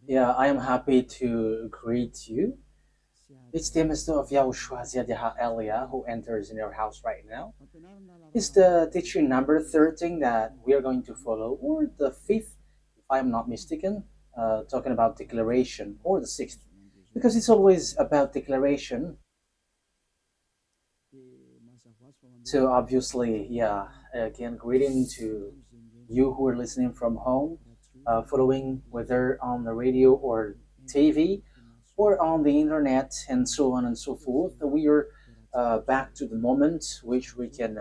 Yeah, I am happy to greet you. It's the Master of YAHOSHUAH Elia who enters in your house right now. It's the teaching number 13 that we are going to follow, or the fifth, if I'm not mistaken, talking about declaration, or the sixth, because it's always about declaration. So obviously, yeah, again, greeting to you who are listening from home, following whether on the radio or TV or on the internet and so on and so forth. We are back to the moment which we can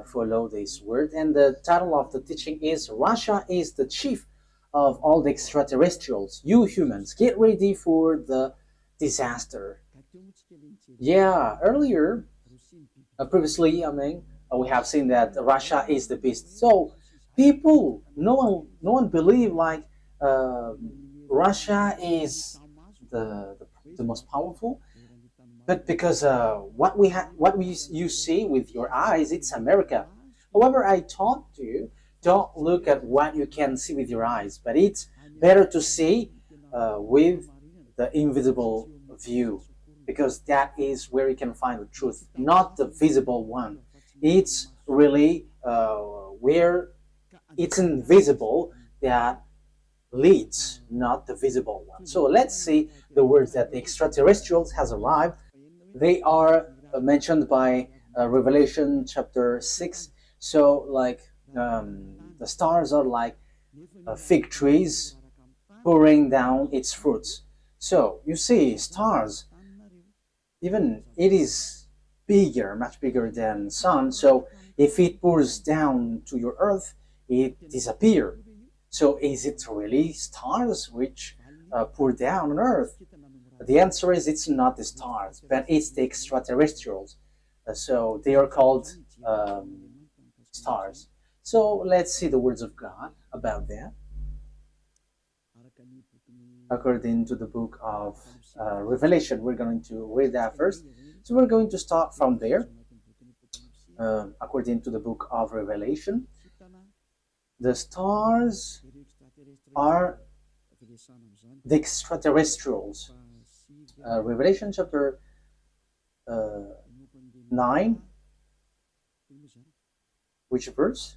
follow this word. And the title of the teaching is Russia is the chief of all the extraterrestrials. You humans, get ready for the disaster. Yeah, earlier previously, we have seen that Russia is the beast. So people, no one believe like uh, Russia is the most powerful. But because you see with your eyes, it's America. However, I taught you don't look at what you can see with your eyes, but it's better to see with the invisible view, because that is where you can find the truth, not the visible one. It's really where it's invisible that leads, not the visible one. So let's see the words that the extraterrestrials has arrived. They are mentioned by Revelation chapter 6. So like the stars are like fig trees pouring down its fruits. So you see stars, even it is bigger, much bigger than sun. So if it pours down to your earth, it disappears. So is it really stars which pour down on earth? The answer is it's not the stars, but it's the extraterrestrials. So they are called stars. So let's see the words of God about that. According to the book of Revelation, we're going to read that first. So we're going to start from there. According to the book of Revelation, the stars are the extraterrestrials. Revelation chapter 9, which verse?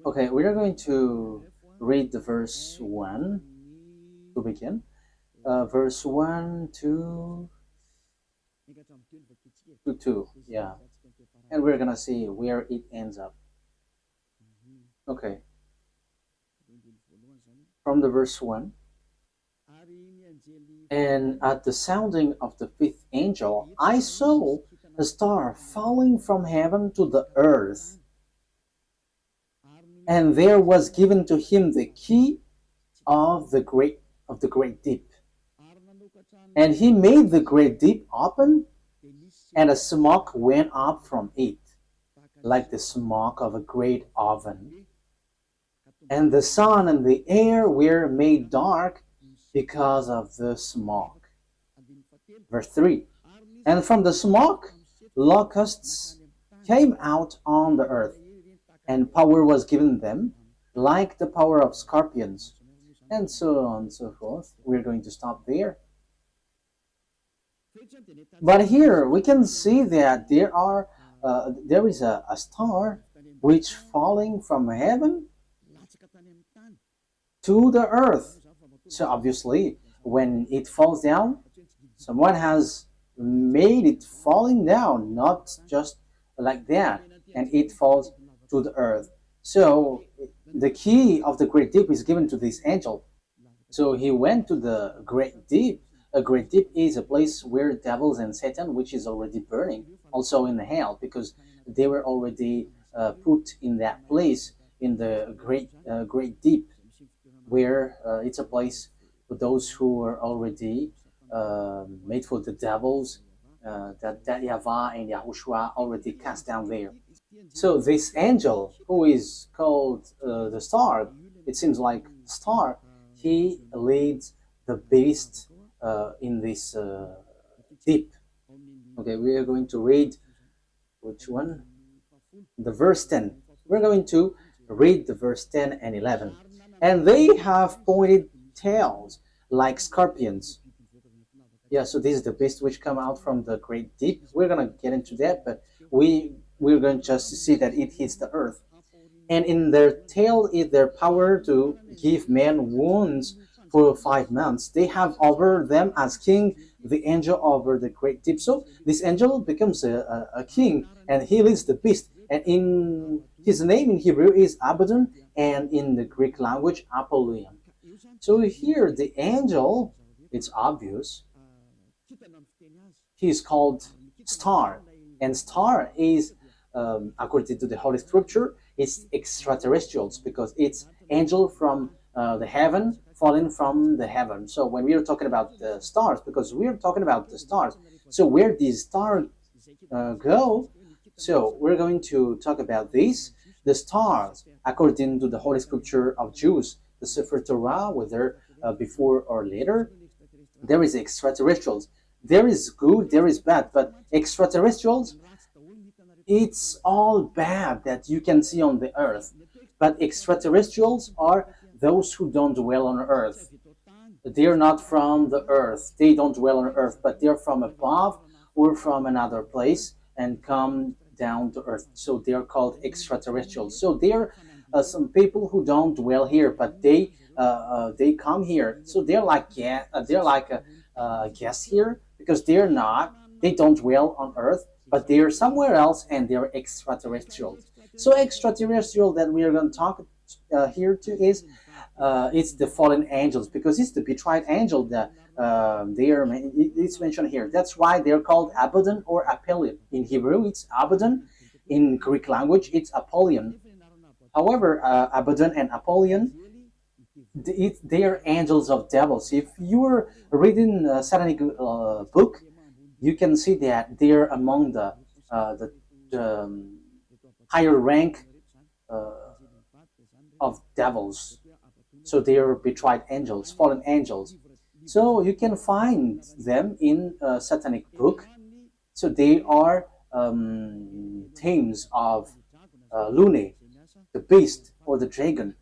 Okay, we are going to read the verse 1 to begin. Verse 1 to 2, yeah. And we're gonna see where it ends up. Okay, from the verse 1. And at the sounding of the fifth angel, I saw a star falling from heaven to the earth. And there was given to him the key of the great deep. And he made the great deep open, and a smoke went up from it, like the smoke of a great oven. And the sun and the air were made dark because of the smoke. Verse 3. And from the smoke, locusts came out on the earth, and power was given them, like the power of scorpions, and so on and so forth. We're going to stop there. But here we can see that there is a star which falling from heaven to the earth. So obviously, when it falls down, someone has made it falling down, not just like that, and it falls to the earth. So the key of the great deep is given to this angel. So he went to the great deep. A great deep is a place where devils and Satan, which is already burning, also in hell, because they were already put in that place in the great deep, where it's a place for those who are already made for the devils, that YAHVAH and YAHOSHUAH already cast down there. So this angel, who is called the star, it seems like star, he leads the beast in this deep. Okay, we are going to read which one? The verse 10. We're going to read the verse 10 and 11. And they have pointed tails like scorpions. Yeah, so this is the beast which come out from the great deep. We're gonna get into that, but we're going just to see that it hits the earth. And in their tail is their power to give men wounds for 5 months. They have over them as king the angel over the great deep. So this angel becomes a king, and he leads the beast. And in his name in Hebrew is Abaddon, and in the Greek language Apollyon. So here the angel, it's obvious, he is called star, and star is according to the Holy Scripture, it's extraterrestrials because it's angel from the heaven falling from the heaven. So when we are talking about the stars, because we are talking about the stars, so where these stars go, so we're going to talk about this. The stars, according to the Holy Scripture of Jews, the Sefer Torah, whether before or later, there is extraterrestrials. There is good, there is bad, but extraterrestrials, it's all bad that you can see on the earth. But extraterrestrials are those who don't dwell on earth. They're not from the earth. They don't dwell on earth, but they're from above or from another place and come down to earth. So they're called extraterrestrials. So they're some people who don't dwell here, but they come here. So they're like guests here because they don't dwell on earth, but they're somewhere else and they're extraterrestrials. So extraterrestrial that we are going to talk here to is it's the fallen angels because it's the betrayed angel that it's mentioned here. That's why they're called Abaddon or Apollyon. In Hebrew, it's Abaddon. In Greek language, it's Apollyon. However, Abaddon and Apollyon, they are angels of devils. If you're reading a satanic book, you can see that they're among the higher rank of devils. So they are betrayed angels, fallen angels. So you can find them in a satanic book. So they are themes of Lune, the beast or the dragon,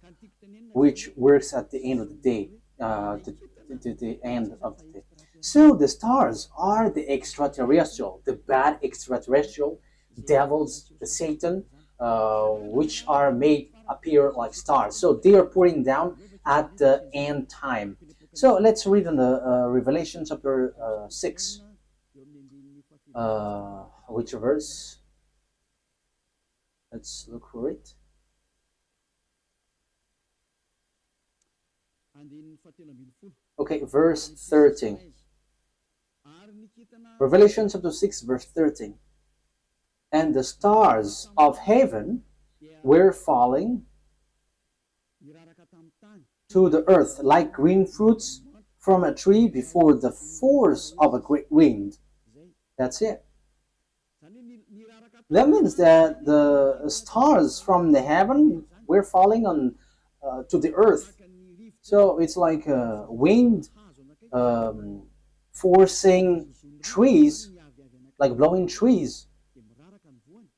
which works at the end of the day, the end of the day. So the stars are the extraterrestrial, the bad extraterrestrial, devils, the Satan, which are made appear like stars. So they are pouring down at the end time. So let's read in the Revelation chapter 6. Which verse? Let's look for it. Okay, verse 13. Revelation chapter 6, verse 13. And the stars of heaven were falling to the earth like green fruits from a tree before the force of a great wind. That's it. That means that the stars from the heaven were falling on to the earth. So it's like a wind forcing trees, like blowing trees,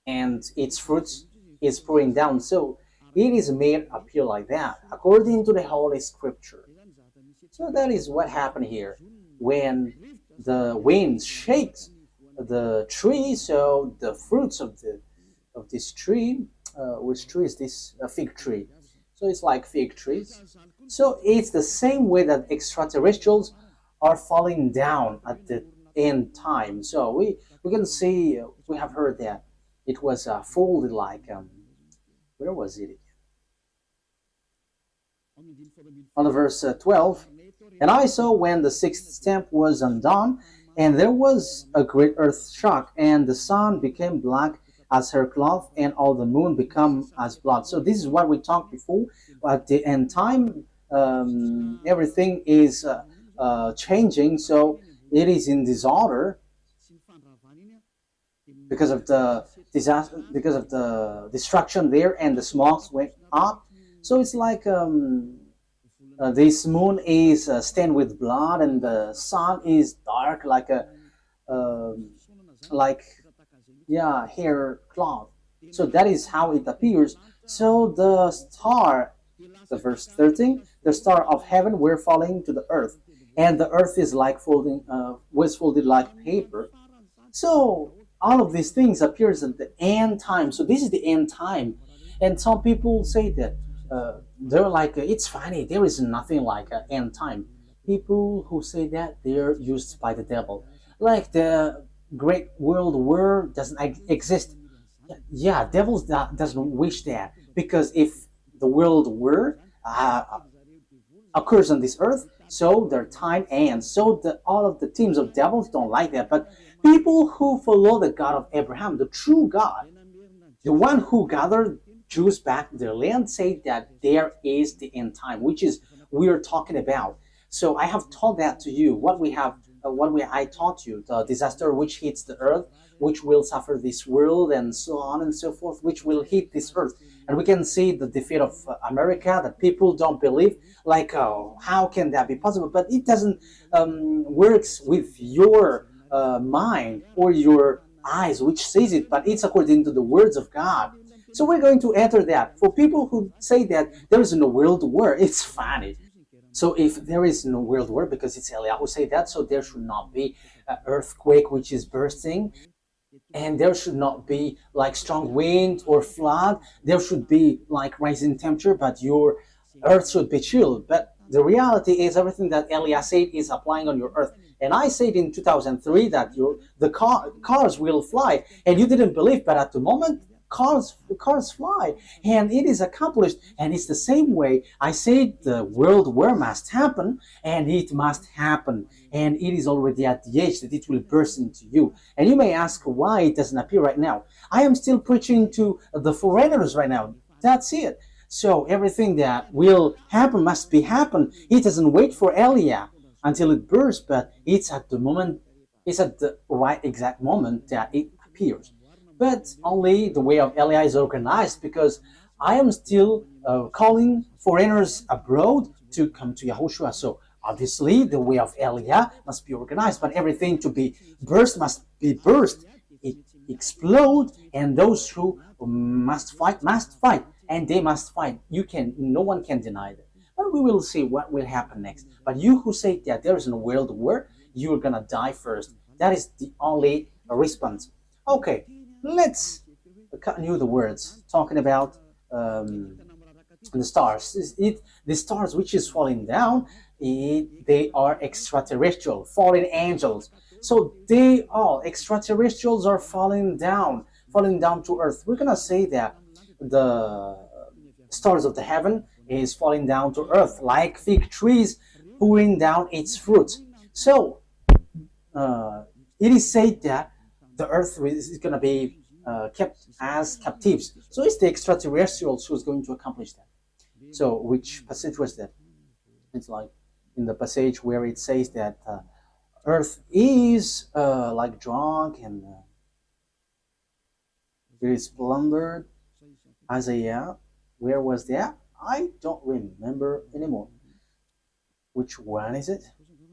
and its fruits is pouring down. So it is made appear like that, according to the Holy Scripture. So that is what happened here. When the wind shakes the tree, so the fruits of this tree, which tree is this? A fig tree. So it's like fig trees. So it's the same way that extraterrestrials are falling down at the end time. So we can see, we have heard that it was folded like, where was it? On the verse 12, and I saw when the sixth stamp was undone, and there was a great earth shock, and the sun became black as her cloth, and all the moon become as blood. So this is what we talked before. At the end time, everything is changing. So it is in disorder because of the disaster, because of the destruction there, and the smokes went up. So it's like this moon is stained with blood, and the sun is dark like a hair cloth. So that is how it appears So the verse 13, the star of heaven were falling to the earth, and the earth is like was folded like paper. So all of these things appears at the end time. So this is the end time, and some people say that they're like it's funny. There is nothing like an end time. People who say that they're used by the devil, like the Great World War doesn't exist. Yeah, devils doesn't wish that because if the world war occurs on this earth, so their time ends. So all of the teams of devils don't like that. But people who follow the God of Abraham, the true God, the one who gathered Jews back to their land, say that there is the end time, which is we are talking about. So I have taught that to you. I taught you the disaster which hits the earth, which will suffer this world, and so on and so forth, which will hit this earth. And we can see the defeat of America that people don't believe. Like, oh, how can that be possible? But it doesn't works with your mind or your eyes, which says it, but it's according to the words of God. So we're going to enter that. For people who say that there is no world war, it's funny. So if there is no world war, because it's Eliyahu who say that, so there should not be an earthquake which is bursting, and there should not be like strong wind or flood. There should be like rising temperature, but your earth should be chilled. But the reality is everything that Eliyahu said is applying on your earth. And I said in 2003 that cars will fly, and you didn't believe, but at the moment cars fly, and it is accomplished. And it's the same way I said the world war must happen, and it must happen, and it is already at the age that it will burst into you. And you may ask why it doesn't appear right now. I am still preaching to the foreigners right now. That's it. So everything that will happen must be happen. It doesn't wait for Elia until it bursts, but it's at the right exact moment that it appears. But only the way of Elia is organized, because I am still calling foreigners abroad to come to Yahushua. So obviously the way of Elia must be organized, but everything to be burst must be burst. It explode, and those who must fight, and they must fight. No one can deny that. But we will see what will happen next. But you who say that there is no world war, you are gonna die first. That is the only response. Okay, let's continue the words talking about the stars. The stars which is falling down, they are extraterrestrial, fallen angels. So they all extraterrestrials are falling down to earth. We're gonna say that the stars of the heaven is falling down to earth like fig trees pouring down its fruit. So it is said that the earth is going to be kept as captives. So it's the extraterrestrials who's going to accomplish that. So which passage was that? It's like in the passage where it says that earth is like drunk and very plundered. Isaiah, where was that? I don't remember anymore. Which one is it?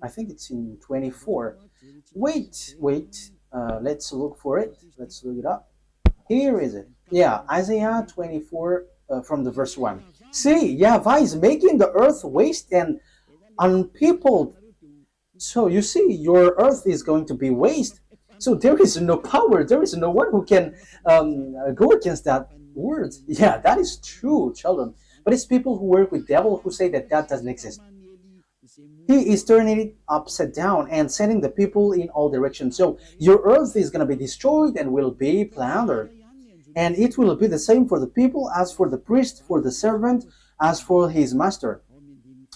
I think it's in 24. Wait. Let's look for it. Let's look it up. Here is it. Yeah, Isaiah 24 from the verse 1. See, YAHVAH is making the earth waste and unpeopled. So you see, your earth is going to be waste. So there is no power. There is no one who can go against that word. Yeah, that is true, children. But it's people who work with devil who say that that doesn't exist. He is turning it upside down and sending the people in all directions. So your earth is going to be destroyed and will be plundered. And it will be the same for the people, as for the priest, for the servant, as for his master.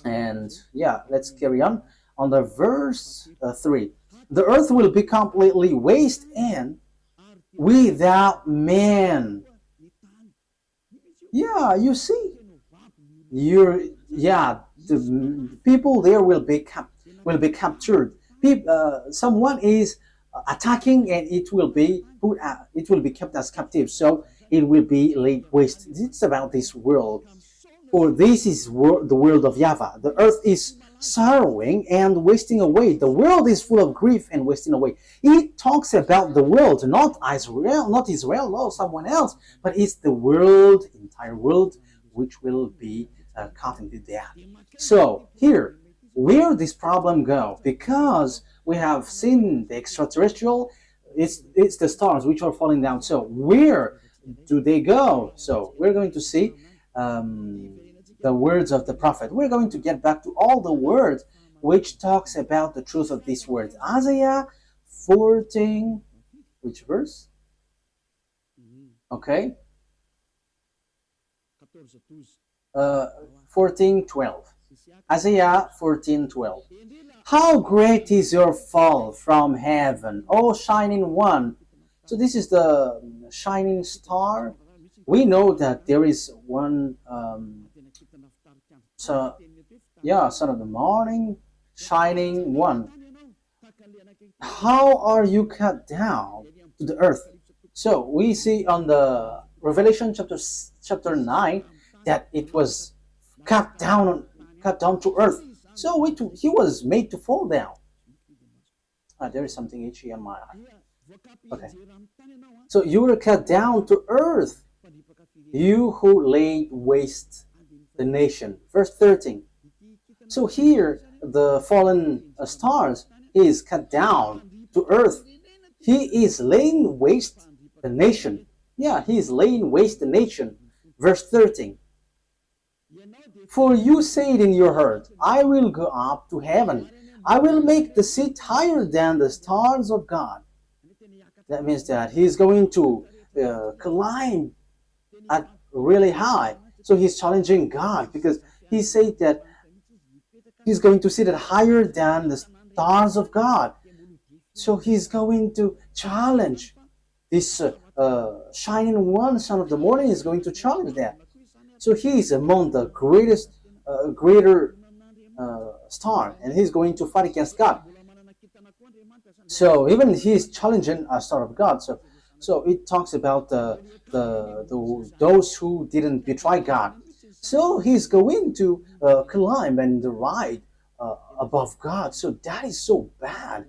And yeah, let's carry on. On the verse 3. The earth will be completely waste and without man. Yeah, you see. The people there will be captured. Someone is attacking, and it will be kept as captive. So it will be laid waste. It's about this world, for this is the world of YAHVAH. The earth is sorrowing and wasting away. The world is full of grief and wasting away. It talks about the world, not Israel, no someone else, but it's the world, entire world, which will be caught into death. So here, where this problem go? Because we have seen the extraterrestrial, it's the stars which are falling down. So where do they go? So we're going to see the words of the prophet. We're going to get back to all the words which talks about the truth of these words. Isaiah 14, which verse? Okay. 14:12. Isaiah 14:12. How great is your fall from heaven, O shining one. So this is the shining star. We know that there is one, so yeah, son of the morning, shining one. How are you cut down to the earth? So we see on the Revelation chapter 9 that it was cut down to earth. So he was made to fall down. There is something itchy on my eye. Okay. So you were cut down to earth, you who laid waste the nation. Verse 13. So here the fallen stars is cut down to earth. He is laying waste the nation. Yeah, he is laying waste the nation. Verse 13. For you say it in your heart, I will go up to heaven. I will make the seat higher than the stars of God. That means that he's going to climb at really high. So he's challenging God because he said that he's going to sit at higher than the stars of God. So he's going to challenge this shining one, son of the morning, is going to challenge that. So he is among the greater star, and he's going to fight against God. So even he is challenging a star of God. So it talks about those who didn't betray God. So he's going to climb and ride above God. So that is so bad.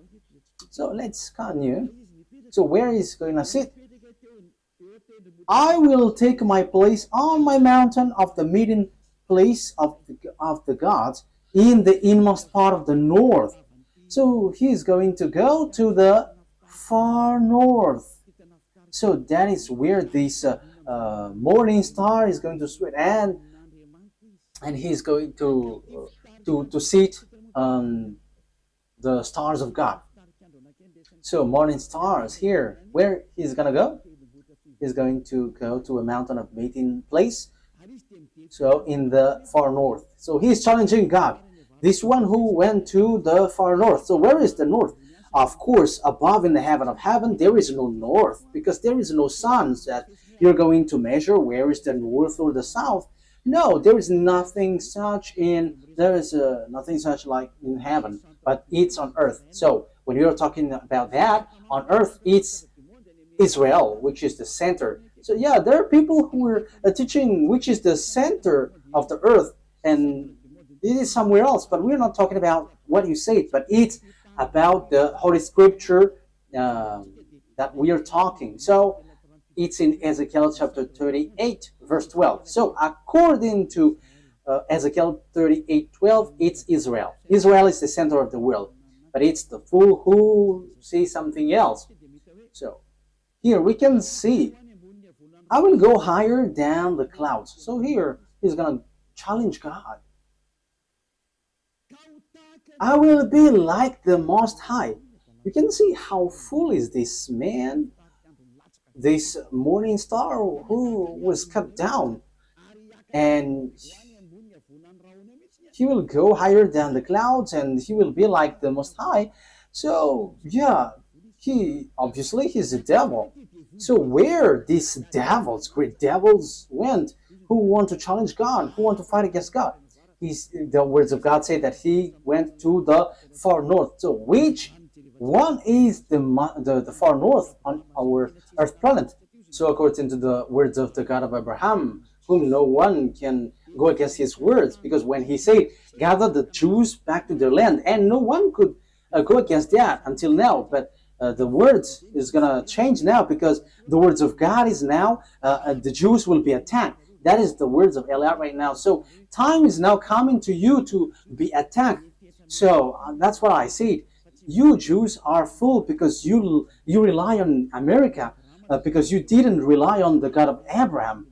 So let's continue. So where is going to sit? I will take my place on my mountain of the meeting place of the gods in the inmost part of the north. So he's going to go to the far north. So that is where this morning star is going to sweat, and he's going to sit on the stars of God. So morning stars here, where he's gonna go? He's going to go to a mountain of meeting place. So in the far north. So he's challenging God. This one who went to the far north. So where is the north? Of course, above in the heaven of heaven, there is no north, because there is no sun that you're going to measure where is the north or the south. No, there is nothing such nothing such like in heaven, but it's on earth. So when you're talking about that, on earth, it's Israel, which is the center. So yeah, there are people who are teaching which is the center of the earth, and it is somewhere else. But we're not talking about what you say, but it's about the Holy Scripture that we are talking. So it's in Ezekiel chapter 38, verse 12. So according to Ezekiel 38:12, it's Israel. Israel is the center of the world, but it's the fool who sees something else. So here we can see, I will go higher than the clouds. So here he's going to challenge God. I will be like the Most High. You can see how full is this man, this morning star who was cut down. And he will go higher than the clouds, and he will be like the Most High. So yeah, he's a devil. So where these devils, great devils, went, who want to challenge God, who want to fight against God? The words of God say that he went to the far north. So which one is the far north on our earth planet? So according to the words of the God of Abraham, whom no one can go against his words, because when he said, gather the Jews back to their land, and no one could go against that until now. But the words is going to change now, because the words of God is now, the Jews will be attacked. That is the words of Eliot right now. So time is now coming to you to be attacked. So that's what I said. You Jews are fool, because you rely on America, because you didn't rely on the God of Abraham.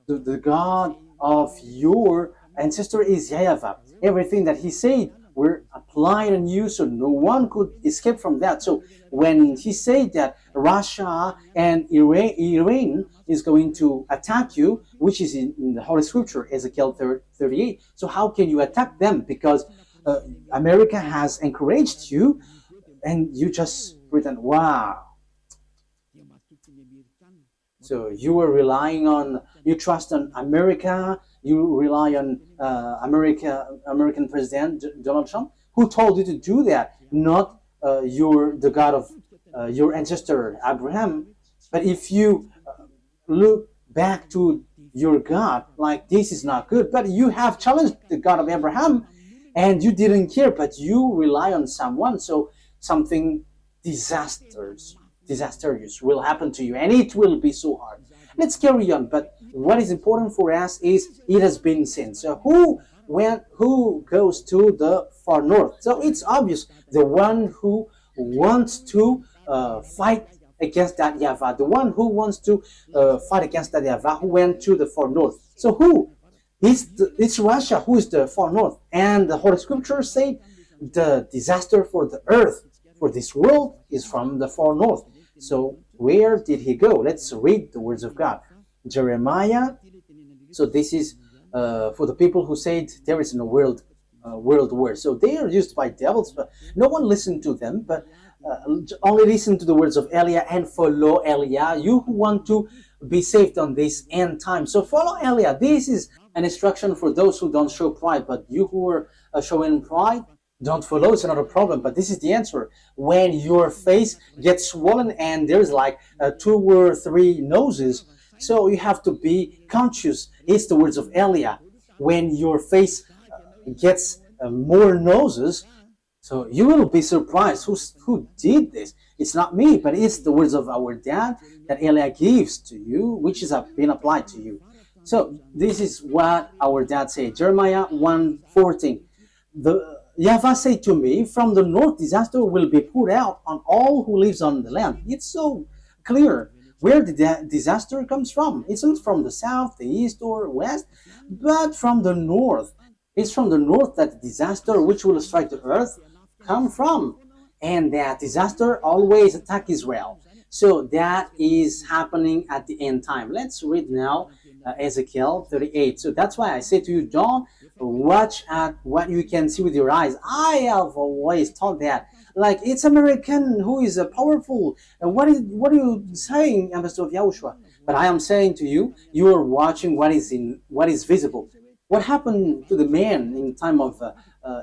The God of your ancestor is YAHVAH. Everything that he said were applied on you, so no one could escape from that. So when he said that Russia and Iran is going to attack you, which is in the Holy Scripture, Ezekiel 38, so how can you attack them? Because America has encouraged you, and you just written, wow. So you were relying on, you trust on America, you rely on American President Donald Trump, who told you to do that, not the God of your ancestor Abraham. But if you look back to your God, like, this is not good, but you have challenged the God of Abraham, and you didn't care, but you rely on someone, so something disastrous will happen to you, and it will be so hard. Let's carry on. But what is important for us is, it has been seen. So who goes to the far north? So it's obvious, the one who wants to fight against that YAHVAH, the one who wants to fight against that YAHVAH, who went to the far north. So who? It's Russia who is the far north. And the Holy Scripture say the disaster for the earth, for this world, is from the far north. So where did he go? Let's read the words of God. Jeremiah. So this is for the people who said there is no world war. So they are used by devils, but no one listened to them, but only listen to the words of Eliah and follow Eliah, you who want to be saved on this end time. So follow Eliah. This is an instruction for those who don't show pride, but you who are showing pride, don't follow. It's not a problem, but this is the answer. When your face gets swollen and there's like 2 or 3 noses, so you have to be conscious. It's the words of Eliah. When your face gets more noses, so you will be surprised. Who did this? It's not me, but it's the words of our dad that Eliah gives to you, which has been applied to you. So this is what our dad said. Jeremiah 1:14. The YAHVAH said to me, from the north disaster will be poured out on all who lives on the land. It's so clear where the disaster comes from. It's not from the south, the east, or west, but from the north. It's from the north that the disaster which will strike the earth come from. And that disaster always attack Israel. So that is happening at the end time. Let's read now Ezekiel 38. So that's why I say to you, don't watch at what you can see with your eyes. I have always thought that, like, it's American who is powerful. What are you saying, Ambassador of YAHOSHUAH? But I am saying to you, you are watching what is visible. What happened to the man in time of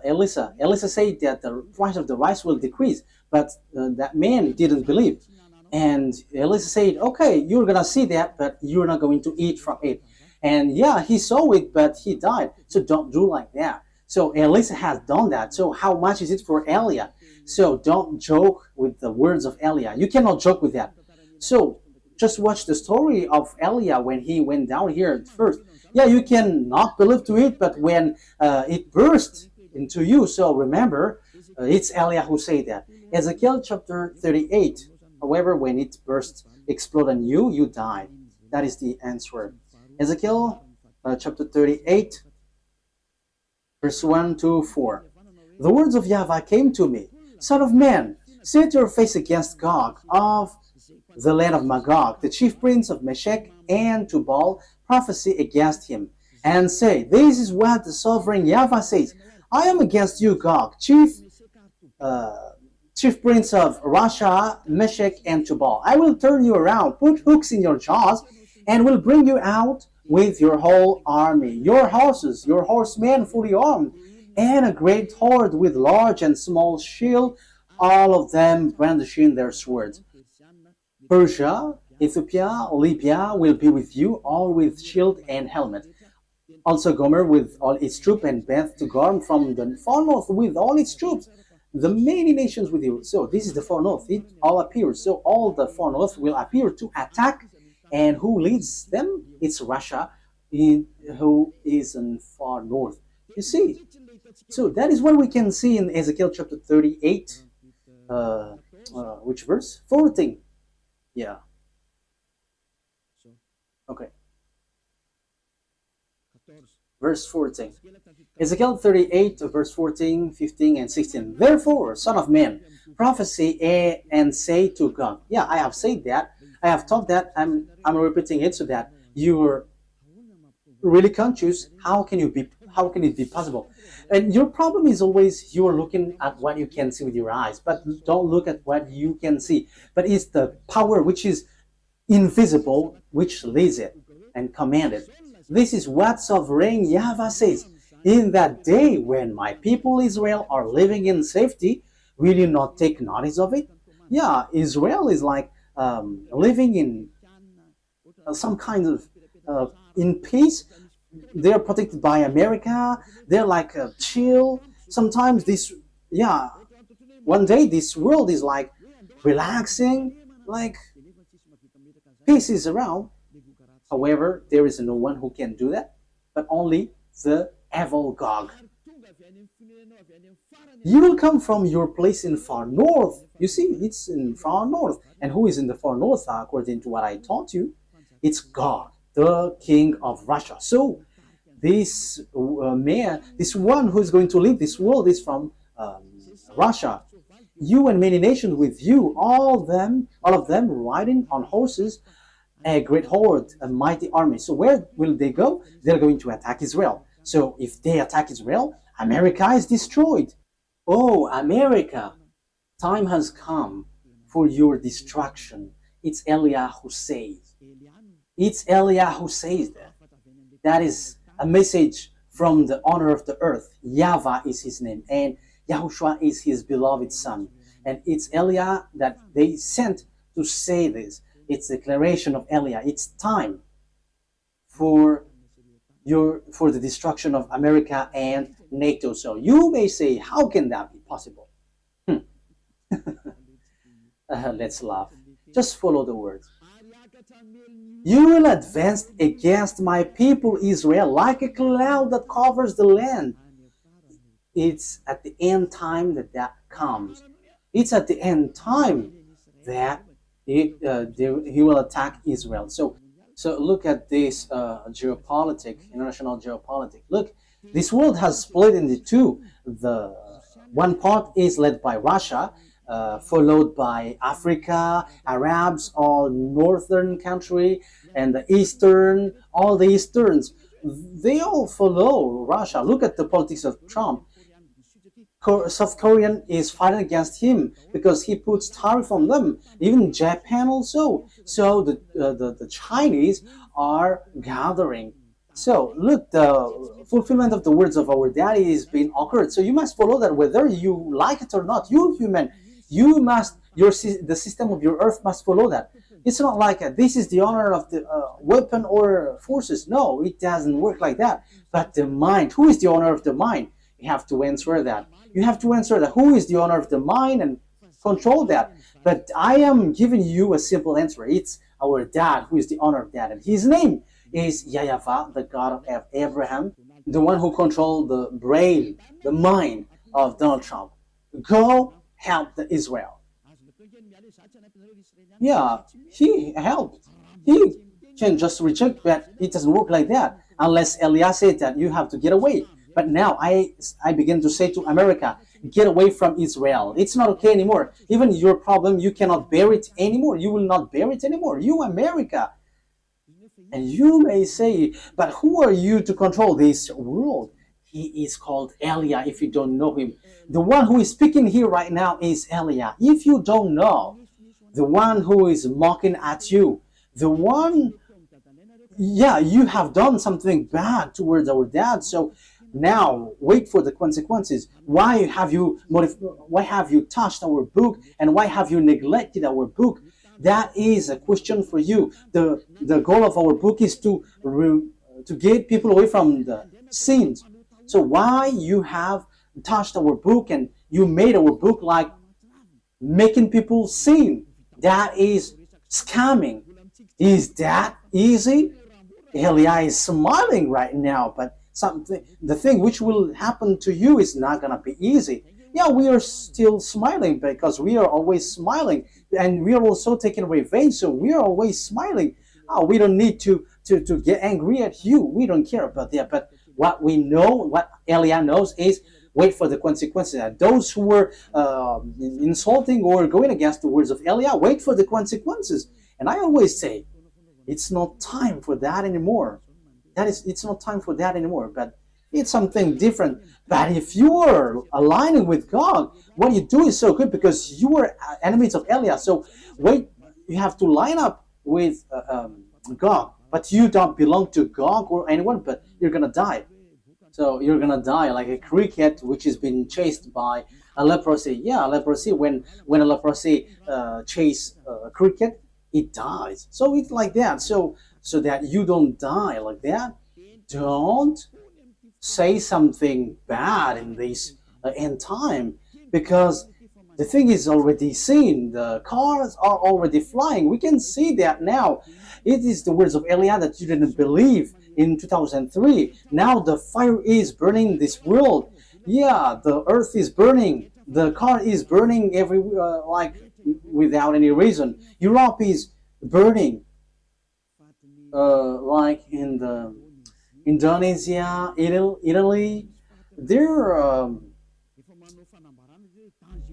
Elisha? Elisha said that the price of the rice will decrease, but that man didn't believe. And Elisha said, okay, you're going to see that, but you're not going to eat from it. And yeah, he saw it, but he died. So don't do like that. So Elisha has done that. So how much is it for Eliah? So don't joke with the words of Eliah. You cannot joke with that. So just watch the story of Eliah when he went down here at first. Yeah, you can not believe to it, but when it burst into you, so remember, it's Eliah who said that. Ezekiel chapter 38. However, when it burst, explode on you, you die. That is the answer. Ezekiel chapter 38, verse 1 to 4. The words of YAHVAH came to me. Son of man, set your face against Gog of the land of Magog, the chief prince of Meshech and Tubal, prophesy against him, and say, this is what the sovereign YAHVAH says. I am against you, Gog, chief prince of Russia, Meshech, and Tubal. I will turn you around, put hooks in your jaws, and will bring you out with your whole army, your horses, your horsemen fully armed, and a great horde with large and small shield, all of them brandishing their swords. Persia, Ethiopia, Libya will be with you, all with shield and helmet. Also Gomer with all its troops, and Beth to Garm from the far north with all its troops. The many nations with you. So this is the far north. It all appears. So all the far north will appear to attack. And who leads them? It's Russia, who is in far north. You see. So that is what we can see in Ezekiel chapter 38. Which verse? 14. Yeah. Okay. Verse 14. Ezekiel 38, verse 14, 15, and 16. Therefore, son of man, prophesy and say to God. Yeah, I have said that. I have taught that. I'm repeating it so that you're really conscious. How can it be possible? And your problem is always you're looking at what you can see with your eyes, but don't look at what you can see. But it's the power which is invisible which leads it and command it. This is what sovereign YAHVAH says. In that day when my people Israel are living in safety, will you not take notice of it? Yeah, Israel is like living in some kind of in peace. They're protected by America. They're like chill. Sometimes one day this world is like relaxing, like peace is around. However, there is no one who can do that, but only the evil Gog. You will come from your place in far north. You see, it's in far north. And who is in the far north, according to what I taught you? It's God, the king of Russia. So this man, this one who is going to lead this world is from Russia. You and many nations with you, all of them riding on horses, a great horde, a mighty army. So where will they go? They're going to attack Israel. So if they attack Israel, America is destroyed. Oh, America, time has come for your destruction. It's Eliah who says. It's Eliah who says that. That is a message from the owner of the earth. YAHVAH is his name, and YAHOSHUAH is his beloved son. And it's Eliah that they sent to say this. It's a declaration of Eliah. It's time for the destruction of America and NATO. So you may say, how can that be possible? Let's laugh. Just follow the words. You will advance against my people Israel like a cloud that covers the land. It's at the end time that comes. It's at the end time that he will attack Israel. So look at this international geopolitics. Look, this world has split into two. The one part is led by Russia, followed by Africa, Arabs, all northern country, and the eastern, all the easterns. They all follow Russia. Look at the politics of Trump. South Korean is fighting against him because he puts tariff on them. Even Japan also. So the Chinese are gathering. So look, the fulfillment of the words of our daddy is being occurred. So you must follow that whether you like it or not. You human, the system of your earth must follow that. It's not like this is the honor of the weapon or forces. No, it doesn't work like that. But the mind, who is the honor of the mind? You have to answer that. You have to answer that. Who is the owner of the mind and control that? But I am giving you a simple answer. It's our dad who is the owner of that. And his name is YAHVAH, the God of Abraham, the one who controlled the brain, the mind of Donald Trump. Go help the Israel. Yeah, he helped. He can just reject, but it doesn't work like that. Unless Elias said that you have to get away. But now I begin to say to America, get away from Israel. It's not okay anymore. Even your problem, you cannot bear it anymore. You will not bear it anymore. You, America. And you may say, but who are you to control this world? He is called Eliah if you don't know him. The one who is speaking here right now is Eliah. If you don't know, the one who is mocking at you, the one, yeah, you have done something bad towards our dad. So now wait for the consequences. Why have you touched our book, and why have you neglected our book? That is a question for you. The goal of our book is to to get people away from the sins. So why you have touched our book and you made our book like making people sin? That is scamming. Is that easy? Elia is smiling right now, but the thing which will happen to you is not gonna be easy. Yeah, we are still smiling because we are always smiling, and we are also taking revenge, so we are always smiling. Oh, we don't need to get angry at you. We don't care about that. But what we know, what Elia knows, is wait for the consequences. And those who were insulting or going against the words of Elia, wait for the consequences. And I always say, it's not time for that anymore. It's not time for that anymore. But it's something different. But if you are aligning with God, what you do is so good because you are enemies of Elia. So wait, you have to line up with God. But you don't belong to God or anyone, but you're going to die. So you're going to die like a cricket which has been chased by a leprosy. Yeah, leprosy, when a leprosy chase a cricket, it dies. So it's like that. So that you don't die like that, don't say something bad in this end time, because the thing is already seen. The cars are already flying. We can see that now. It is the words of Elia that you didn't believe in 2003. Now the fire is burning this world. Yeah, the earth is burning. The car is burning like without any reason. Europe is burning. Like in the Indonesia, Italy, their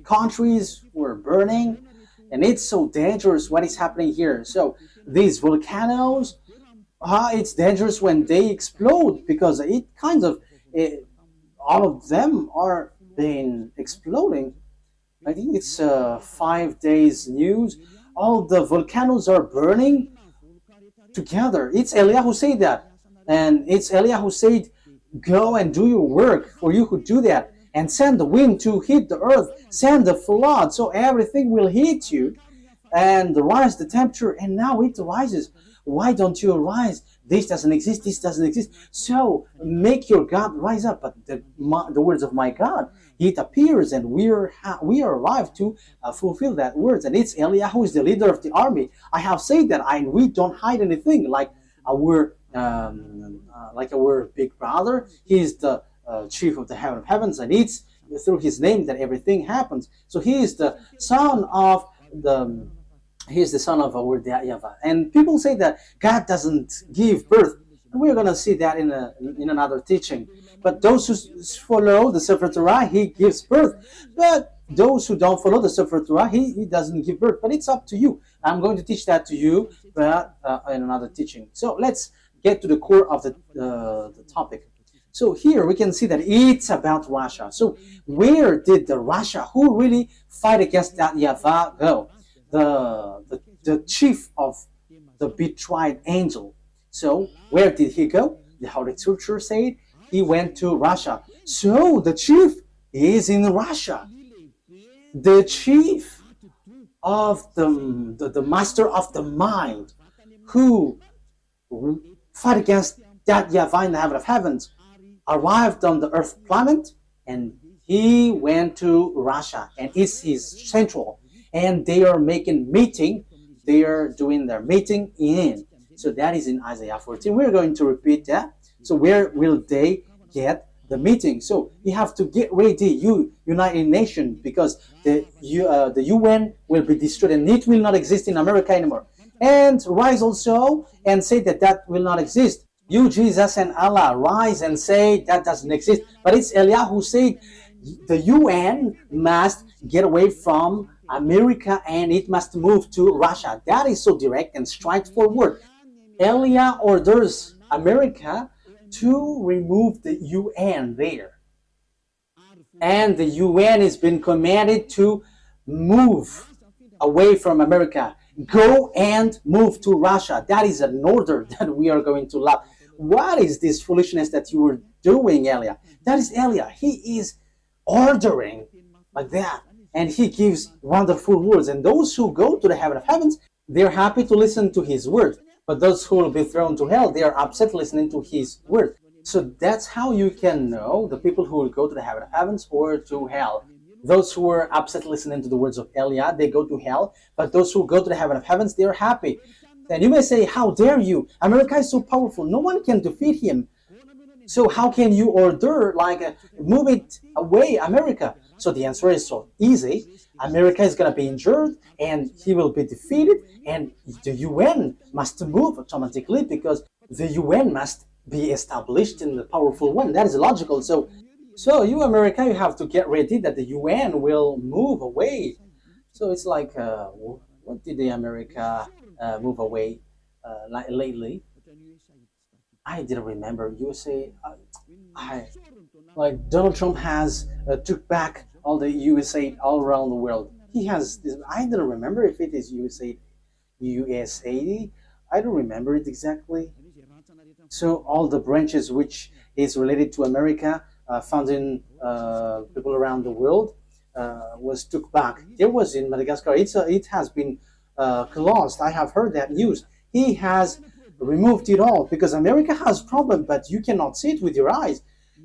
countries were burning, and it's so dangerous what is happening here. So these volcanoes, it's dangerous when they explode, because it kind of all of them are been exploding. I think it's 5 days news. All the volcanoes are burning together. It's Elia who said that. And it's Elia who said, go and do your work, for you who do that. And send the wind to hit the earth. Send the flood, so everything will hit you. And rise the temperature, and now it rises. Why don't you rise? This doesn't exist, this doesn't exist. So make your God rise up. But the words of my God, it appears, and we arrive to fulfill that words. And it's Elia who is the leader of the army. I have said that, we don't hide anything, like our big brother. He is the chief of the heaven of heavens, and it's through his name that everything happens. So he is the son of our YAHVAH. And people say that God doesn't give birth. And we're going to see that in another teaching. But those who follow the Sefer Torah, he gives birth. But those who don't follow the Sefer Torah, he doesn't give birth. But it's up to you. I'm going to teach that to you, but in another teaching. So let's get to the core of the topic. So here we can see that it's about Russia. So where did the Russia who really fight against that YAHVAH go? The chief of the betrayed angel. So where did he go? The Holy Scripture said he went to Russia. So the chief is in Russia. The chief of the master of the mind who fight against that YAHVAH in the heaven of heavens arrived on the earth planet, and he went to Russia, and it's his central. And they are making meeting. They are doing their meeting in. So that is in Isaiah 14. We're going to repeat that. So where will they get the meeting? So you have to get ready, you United Nations, because the UN will be destroyed, and it will not exist in America anymore. And rise also and say that will not exist. You, Jesus, and Allah, rise and say that doesn't exist. But it's Elia who said the UN must get away from America and it must move to Russia. That is so direct and straightforward. Elia orders America to remove the UN there. And the UN has been commanded to move away from America. Go and move to Russia. That is an order that we are going to love. What is this foolishness that you were doing, Elia? That is Elia. He is ordering like that. And he gives wonderful words. And those who go to the heaven of heavens, they're happy to listen to his words. But those who will be thrown to hell, they are upset listening to his word. So that's how you can know the people who will go to the heaven of heavens or to hell. Those who are upset listening to the words of Eliah, they go to hell. But those who go to the heaven of heavens, they are happy. And you may say, how dare you? America is so powerful. No one can defeat him. So how can you order, move it away, America? So the answer is so easy. America is going to be injured and he will be defeated, and the UN must move automatically because the UN must be established in the powerful one. That is logical. So you, America, you have to get ready that the UN will move away. So it's like, what did the America move away lately? I didn't remember. USA, like Donald Trump has took back all the USA all around the world. He has this. I don't remember if it is USA. I don't remember it exactly. So all the branches which is related to America, founding people around the world, was took back. There was in Madagascar. It has been closed. I have heard that news. He has removed it all because America has problem, but you cannot see it with your eyes.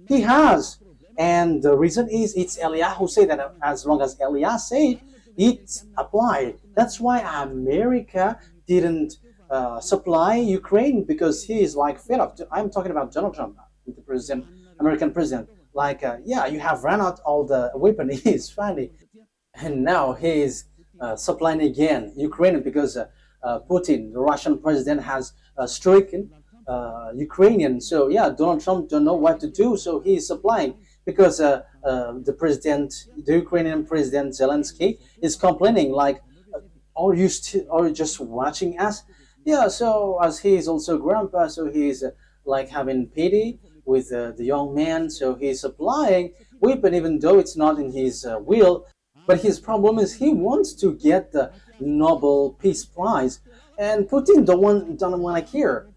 He has, and the reason is it's Eliah who said that. As long as Eliah said, it's applied. That's why America didn't supply Ukraine, because he is like fed up. I'm talking about Donald Trump, the president, American president. Yeah, you have run out all the weapon. He's funny, and now he is supplying again Ukraine because Putin, the Russian president, has stricken Ukrainian. So yeah, Donald Trump don't know what to do, so he is supplying because the Ukrainian president Zelensky is complaining like, are you just watching us? Yeah, so as he is also grandpa, so he's like having pity with the young man, so he's supplying weapon even though it's not in his will. But his problem is he wants to get the Nobel Peace Prize, and Putin don't want to hear.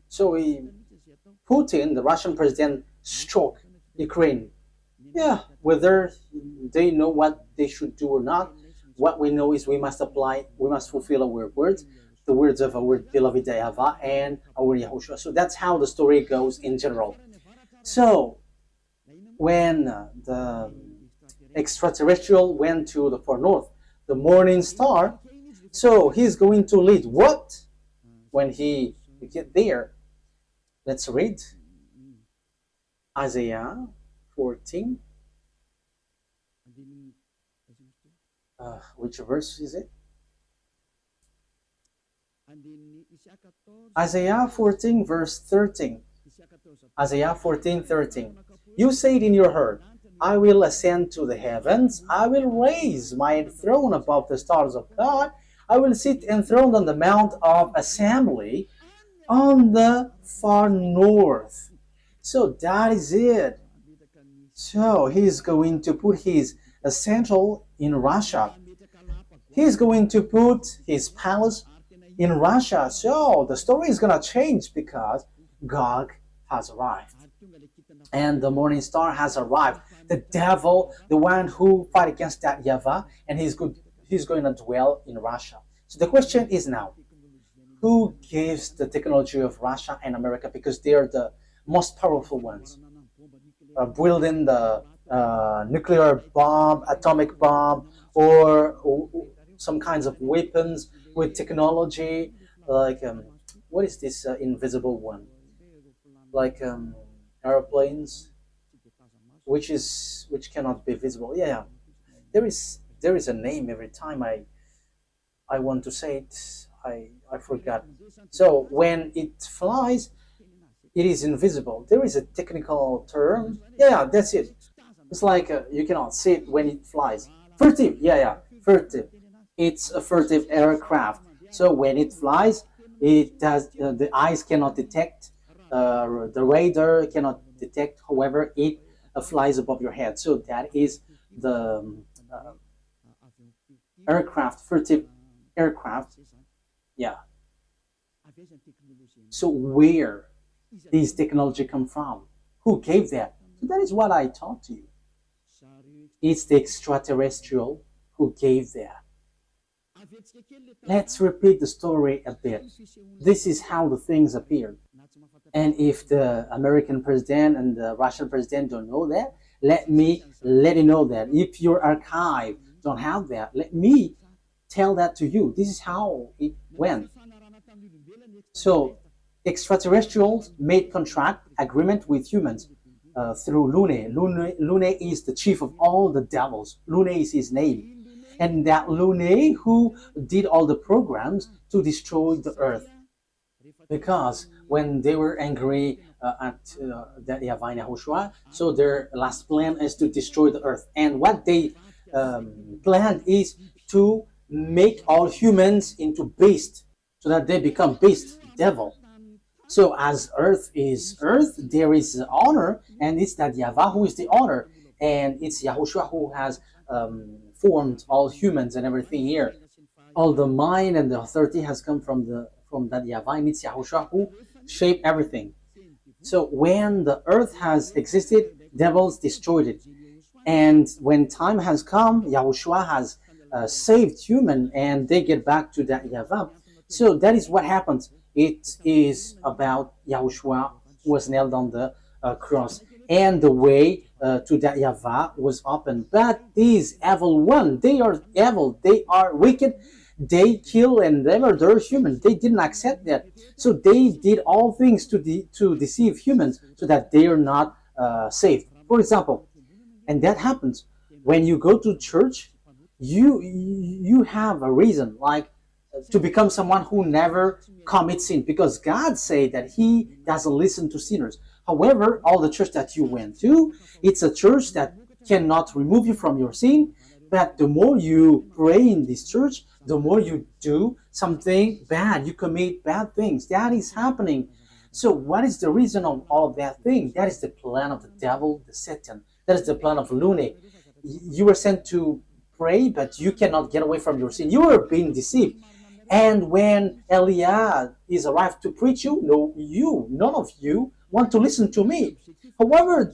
So Putin, the Russian president, struck Ukraine. Yeah, whether they know what they should do or not, what we know is we must fulfill our words, the words of our beloved YAHVAH and our YAHOSHUAH. So that's how the story goes in general. So when the extraterrestrial went to the far north, the morning star, so he's going to lead what? When we get there, let's read Isaiah 14. Which verse is it? Isaiah 14 verse 13. Isaiah 14:13. You said in your heart, I will ascend to the heavens, I will raise my throne above the stars of God, I will sit enthroned on the mount of assembly on the far north. So that is it. So he's going to put his central in Russia. He's going to put his palace in Russia. So the story is going to change because Gog has arrived. And the morning star has arrived. The devil, the one who fight against that YAHVAH, and he's going to dwell in Russia. So the question is now, who gives the technology of Russia and America, because they are the most powerful ones, building the nuclear bomb, atomic bomb, or some kinds of weapons with technology, like what is this invisible one? Like airplanes, which cannot be visible. Yeah, there is a name every time I want to say it. I forgot. So when it flies, it is invisible. There is a technical term. Yeah, that's it. It's like you cannot see it when it flies. Furtive. Yeah, furtive. It's a furtive aircraft. So when it flies, it does. The eyes cannot detect. The radar cannot detect. However, it flies above your head. So that is the aircraft, furtive aircraft. Yeah. So where these technology come from? Who gave that? So that is what I taught to you. It's the extraterrestrial who gave that. Let's repeat the story a bit. This is how the things appeared. And if the American president and the Russian president don't know that, let me let you know that. If your archive don't have that, let me tell that to you. This is how it went. So extraterrestrials made contract agreement with humans through Lune. Lune is the chief of all the devils. Lune is his name. And that Lune who did all the programs to destroy the earth. Because when they were angry at that YAHVAH and YAHOSHUAH, so their last plan is to destroy the earth. And what they planned is to make all humans into beasts, so that they become beasts, devil. So as earth is earth, there is honor, and it's that YAHVAH who is the honor, and it's YAHOSHUAH who has formed all humans and everything here. All the mind and the authority has come from that YAHVAH, and it's YAHOSHUAH who shaped everything. So when the earth has existed, devils destroyed it. And when time has come, YAHOSHUAH has saved human, and they get back to that YAHVAH. So that is what happens. It is about YAHOSHUAH who was nailed on the cross, and the way to that YAHVAH was open. But these evil one, they are evil, they are wicked, they kill and they murder humans. They didn't accept that. So they did all things to deceive humans so that they are not saved. For example, and that happens when you go to church, you have a reason, like to become someone who never commits sin, because God said that he doesn't listen to sinners. However, all the church that you went to, it's a church that cannot remove you from your sin, but the more you pray in this church, the more you do something bad, you commit bad things. That is happening. So what is the reason of all of that thing? That is the plan of the devil, the Satan. That is the plan of Lune. You were sent to pray, but you cannot get away from your sin. You are being deceived. And when Eliah is arrived to preach you, none of you want to listen to me. However,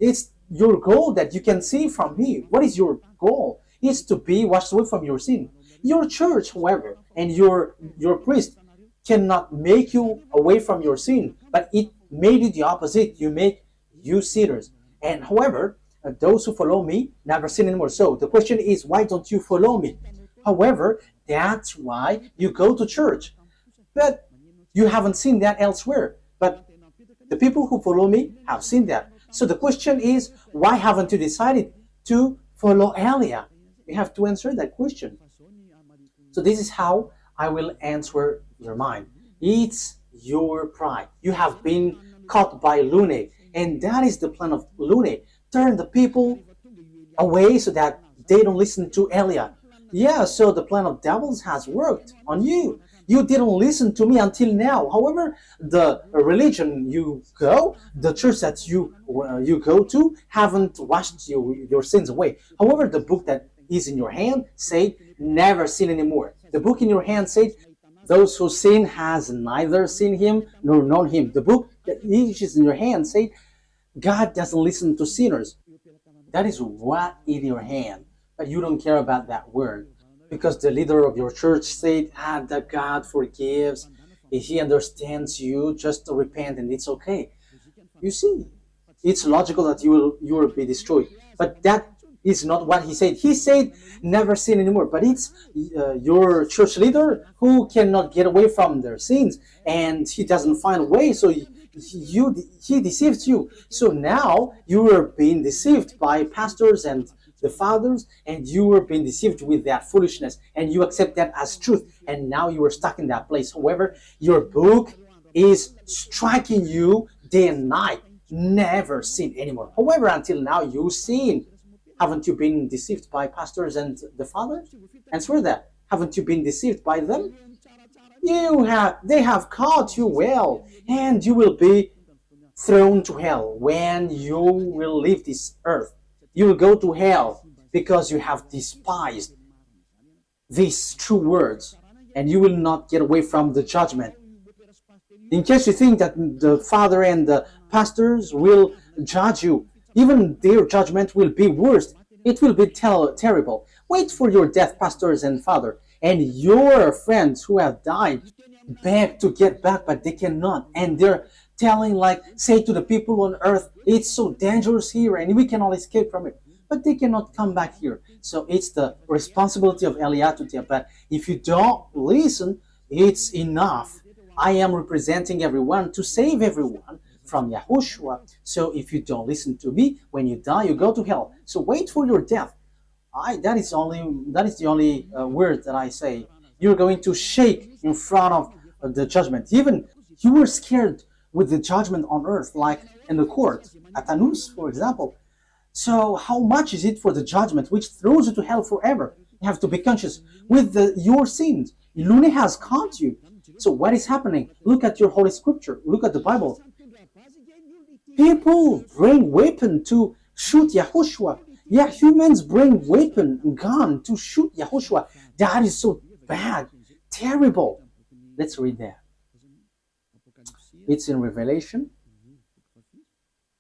it's your goal that you can see from me. What is your goal? It's to be washed away from your sin. Your church, however, and your priest cannot make you away from your sin, but it made you the opposite. You make you sinners. And however, those who follow me never sin anymore. So the question is, why don't you follow me? However, that's why you go to church. But you haven't seen that elsewhere. But the people who follow me have seen that. So the question is, why haven't you decided to follow Elia? You have to answer that question. So this is how I will answer your mind. It's your pride. You have been caught by Lune, and that is the plan of Lune. Turn the people away so that they don't listen to Elia. Yeah, so the plan of devils has worked on you. You didn't listen to me until now. However, the religion you go, the church that you go to, haven't washed your sins away. However, the book that is in your hand said, never sin anymore. The book in your hand said, those who sin has neither seen him nor known him. The book that is in your hand said, God doesn't listen to sinners. That is what in your hand. But you don't care about that word. Because the leader of your church said, that God forgives. He understands you, just to repent and it's okay. You see, it's logical that you will be destroyed. But that is not what he said. He said, never sin anymore. But it's your church leader who cannot get away from their sins. And he doesn't find a way, so he deceives you. So now you are being deceived by pastors and the fathers, and you were being deceived with that foolishness, and you accept that as truth, and now you are stuck in that place. However, your book is striking you day and night. Never sin anymore. However, until now you sin. Haven't you been deceived by pastors and the fathers? Answer that. Haven't you been deceived by them? They have caught you well, and you will be thrown to hell when you will leave this earth. You will go to hell because you have despised these true words, and you will not get away from the judgment. In case you think that the father and the pastors will judge you, even their judgment will be worse. It will be terrible. Wait for your death, pastors and father, and your friends who have died beg to get back, but they cannot, and they're telling, like, say to the people on earth, it's so dangerous here and we cannot escape from it, but they cannot come back here. So it's the responsibility of Eliah to tell, but if you don't listen, it's enough. I am representing everyone to save everyone from Yahushua. So if you don't listen to me, when you die, you go to hell. So wait for your death. That is the only word that I say. You're going to shake in front of the judgment. Even you were scared with the judgment on earth, like in the court at Anus, for example. So how much is it for the judgment which throws you to hell forever? You have to be conscious with your sins. Lune has caught you. So what is happening? Look at your Holy Scripture. Look at the Bible. People bring weapon to shoot Yahushua. Yeah, humans bring weapon, gun to shoot Yahushua. That is so bad, terrible. Let's read that. It's in Revelation.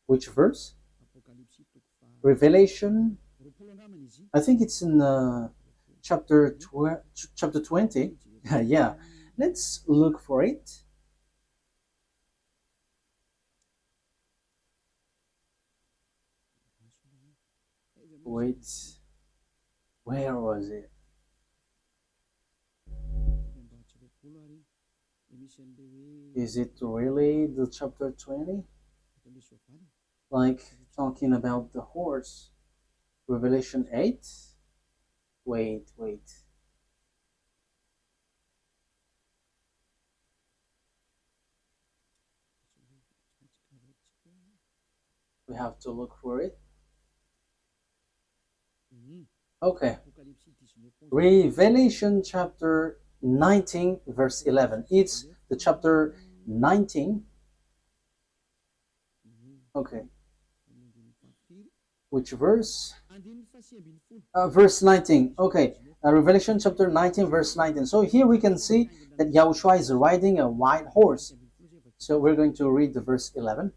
Which verse? Revelation. I think it's in chapter 20. Yeah, let's look for it. Wait, where was it? Is it really the chapter 20? Like talking about the horse? Revelation 8? Wait. We have to look for it. Okay. Revelation chapter 19 verse 11. It's the chapter 19. Okay. Which verse? Verse 19. Okay. Revelation chapter 19 verse 19. So here we can see that Yahushua is riding a white horse. So we're going to read the verse 11.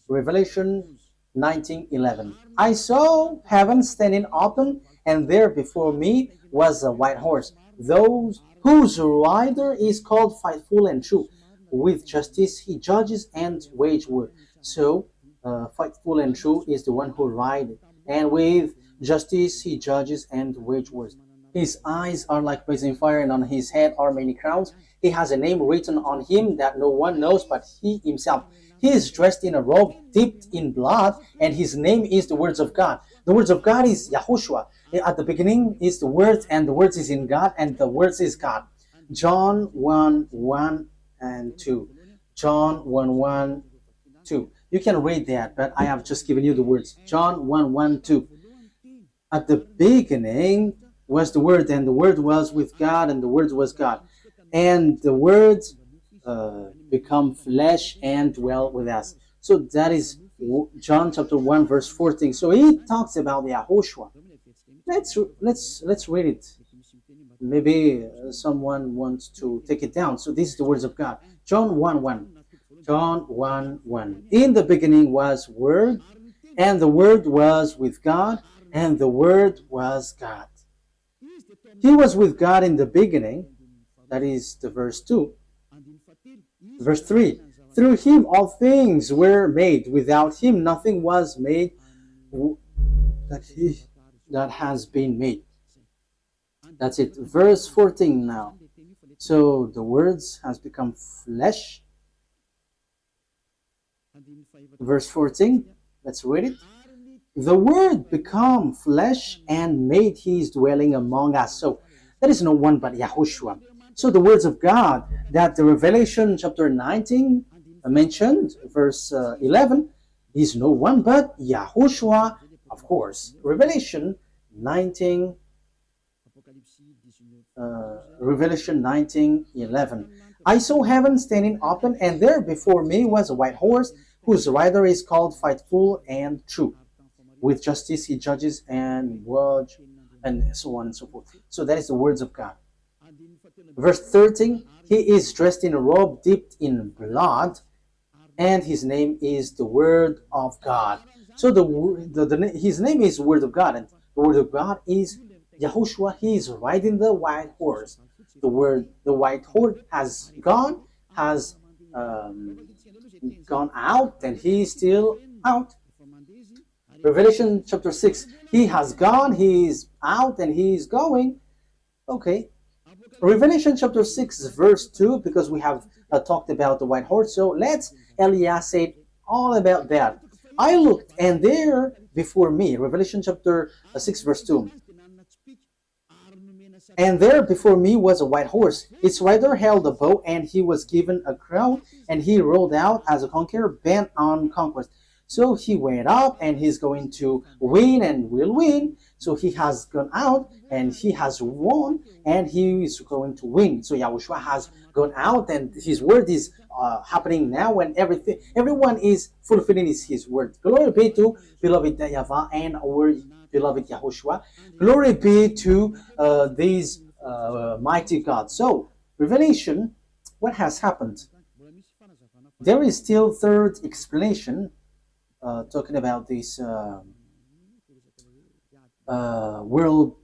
Revelation 19:11. I saw heaven standing open, and there before me was a white horse, those whose rider is called Faithful and True. With justice he judges and wage war. So Faithful and True is the one who rides, and with justice he judges and wage wars. His eyes are like blazing fire, and on his head are many crowns. He has a name written on him that no one knows but he himself. He is dressed in a robe dipped in blood, and his name is the words of God. The words of God is Yahushua. At the beginning is the word, and the words is in God, and the words is God. John 1:1 and 2. John 1:1, 2. You can read that, but I have just given you the words. John 1:1, 2. At the beginning was the Word, and the Word was with God, and the Word was God. And the Word become flesh and dwell with us. So that is John chapter 1 verse 14. So he talks about YAHOSHUAH. Let's read it. Maybe someone wants to take it down. So this is the words of God. John 1:1. John 1:1. In the beginning was Word, and the Word was with God, and the Word was God. He was with God in the beginning. That is the verse 2. Verse 3. Through him all things were made. Without him nothing was made that has been made. That's it. Verse 14 now. So the words has become flesh. Verse 14. Let's read it. The Word become flesh and made his dwelling among us. So there is no one but Yahushua. So the words of God that the Revelation chapter 19 mentioned, verse 11, is no one but Yahushua, of course. Revelation 19, Revelation 19:11. I saw heaven standing open, and there before me was a white horse, whose rider is called Faithful and True. With justice he judges and wage, and so on and so forth. So that is the words of God. Verse 13, he is dressed in a robe dipped in blood, and his name is the Word of God. So his name is Word of God, and the Word of God is Yahushua, he is riding the white horse. The word the white horse has um, gone out, and he is still out. Revelation chapter 6, he has gone, he is out, and he is going. Okay. Revelation chapter 6, verse 2, because we have talked about the white horse. So let's Elias say all about that. I looked, and there before me, Revelation chapter 6, verse 2, and there before me was a white horse. Its rider held a bow, and he was given a crown, and he rode out as a conqueror bent on conquest. So he went up, and he's going to win and will win. So he has gone out, and he has won, and he is going to win. So Yahushua has gone out, and his word is happening now, and everyone is fulfilling his word. Glory be to beloved YAHVAH and our beloved Yahushua. Glory be to these mighty God. So Revelation, what has happened? There is still third explanation talking about this world